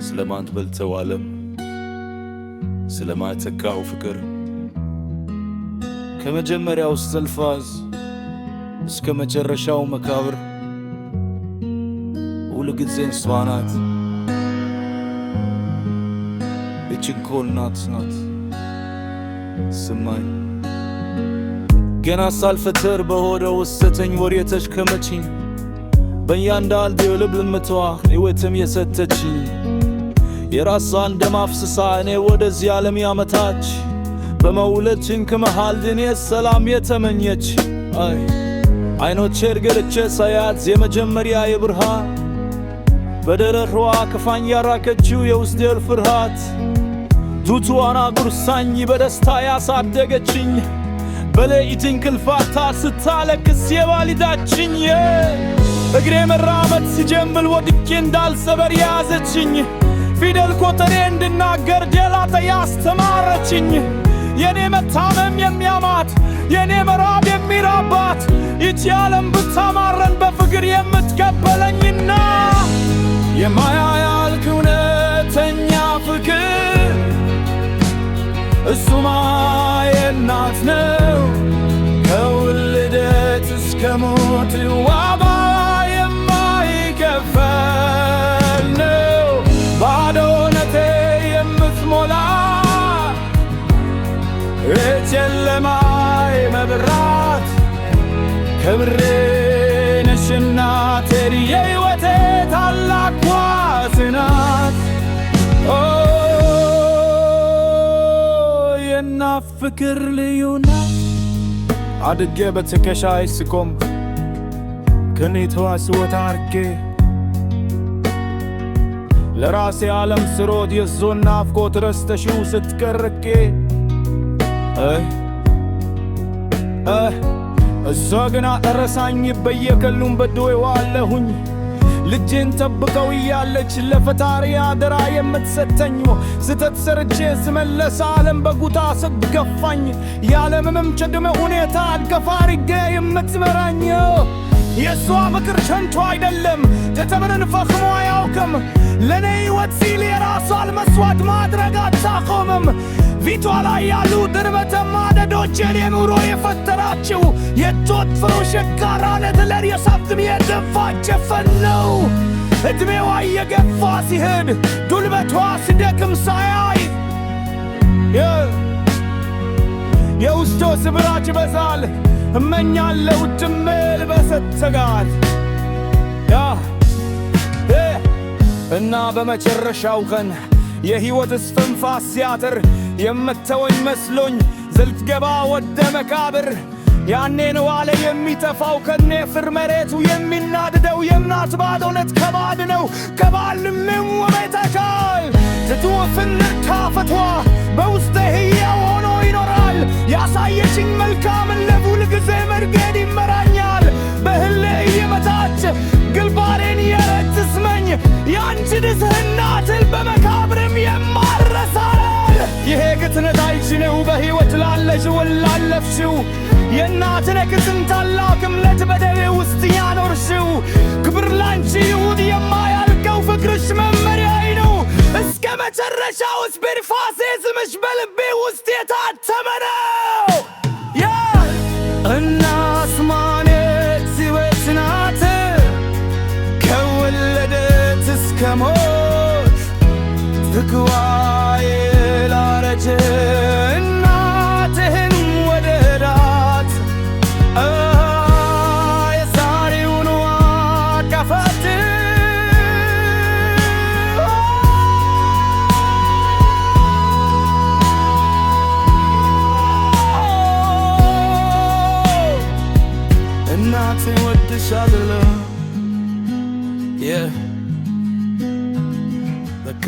ስለማትበልጠው ዓለም ስለማትተካው ፍቅር ከመጀመሪያው እስትንፋስ እስከ መጨረሻው መቃብር ሁልጊዜ እሷ ናት። የችኮል ናት ስማኝ ገና ሳልፈጥር በሆዷ ወሰተኝ ወሬ ተሽከመችኝ በእያንዳንዱ የልብ ምቷ ሕይወትም የሰጠችኝ የራሷን ደም አፍስሳ እኔ ወደዚህ ዓለም ያመጣች በመውለድ ጭንቅ መሃል ድኔ ሰላም የተመኘች አይኖቼን ገልጬ ሳያት የመጀመሪያ የብርሃን በደረቷ ከፋኝ ያራቀችው የውስጤን ፍርሃት ጡቷን አጉርሳኝ በደስታ ያሳደገችኝ በሌሊት እንቅልፍ አጥታ ስታለቅስ የዋለችኝ እግሬ መራመድ ሲጀምር ወድቄ እንዳልሰበር ያዘችኝ ፊደል ቆጥሬ እንድናገር ጀላታ ያስተማረችኝ የኔ መታመም የሚያማት የኔ መራብ የሚራባት ይህች ዓለም ብታማረን በፍቅር የምትቀበለኝና የማያልቅ እውነተኛ ፍቅር እሱማ የእናት ነው ከውልደት እስከ ሞት ዋጋ የማይከፈል ነው ባዶነቴ የምትሞላ የጨለማዬ መብራት ክብሬ ነሽ እናቴ የሕይወቴ ታላቅ ዋስ ናት የእናት ፍቅር ልዩ ናት አድጌ በትከሻዬ ስቆም ከኔቷ ስወጣ አርጌ ለራሴ ዓለም ስሮጥ የዞን ናፍቆት ረስተሽው ስትቀርቄ እሷ ግን አረሳኝ በየቀኑም በድዌዋለሁኝ ልጄን ጠብቀው እያለች ለፈጣሪ አደራ የምትሰጠኝ ስተት ሰርቼ ስመለስ ዓለም በጉታ ስትገፋኝ ያለምንም ቅድመ ሁኔታ አድገፋ አድርጌ የምትመራኝ የእሷ ፍቅር ሸንቶ አይደለም ተተምረን ፈጽሞ አያውቅም ለኔ ሕይወት ሲል የራሷን መስዋዕት ማድረግ አታቆምም ፊቷ ላይ ያሉ ድርበተ ማደዶች የኔ ኑሮ የፈጠራችው የቶት ፍሩ ሸካራነት ለር የሰብትም የደፋች ፈነው ዕድሜዋ እየገፋ ሲሄድ ዱልበቷ ሲደክም ሳያይ የውስጧ ስብራች በዛል እመኛለሁ ድምል በሰተጋት እና በመጨረሻው ቀን የሕይወት እስትንፋስ ሲያጥር የምትተወኝ መስሎኝ ልትገባ ወደ መቃብር ያኔ ነው አለ የሚጠፋው ከኔ ፍር መሬቱ የሚናድደው የእናት ባዶነት ከባድ ነው ከባልምም ወቤተካል ትትወፍን ታፈቷ በውስጤ ሕያው ሆኖ ይኖራል ያሳየችኝ መልካምን ለሁል ጊዜ መንገድ ይመራኛል በህሌ እየመታች ግንባሬን የረትስመኝ ያንቺ ንጽሕና ትል በመቃብርም የማረሳል ይሄ ግትነት አይችነው በሕይወት ላለሽው ላለፍሽው የእናትን ክስም ታላቅ እምነት በደዌ ውስጥ ያኖርሽው ክብር ላንቺ ይሁን የማያልቀው ፍቅርሽ መመሪያዬ ነው እስከ መጨረሻው ስፔርፋሴ ስምሽ በልቤ ውስጥ የታተመ ነው እናት ማለት ሕይወት ናት ከወለደት እስከ ሞት ፍቅሯ የላረጀ እናትህን ወደዳት የዛሬውን አቀፈት እናቴ ወድሻለሁ በቃ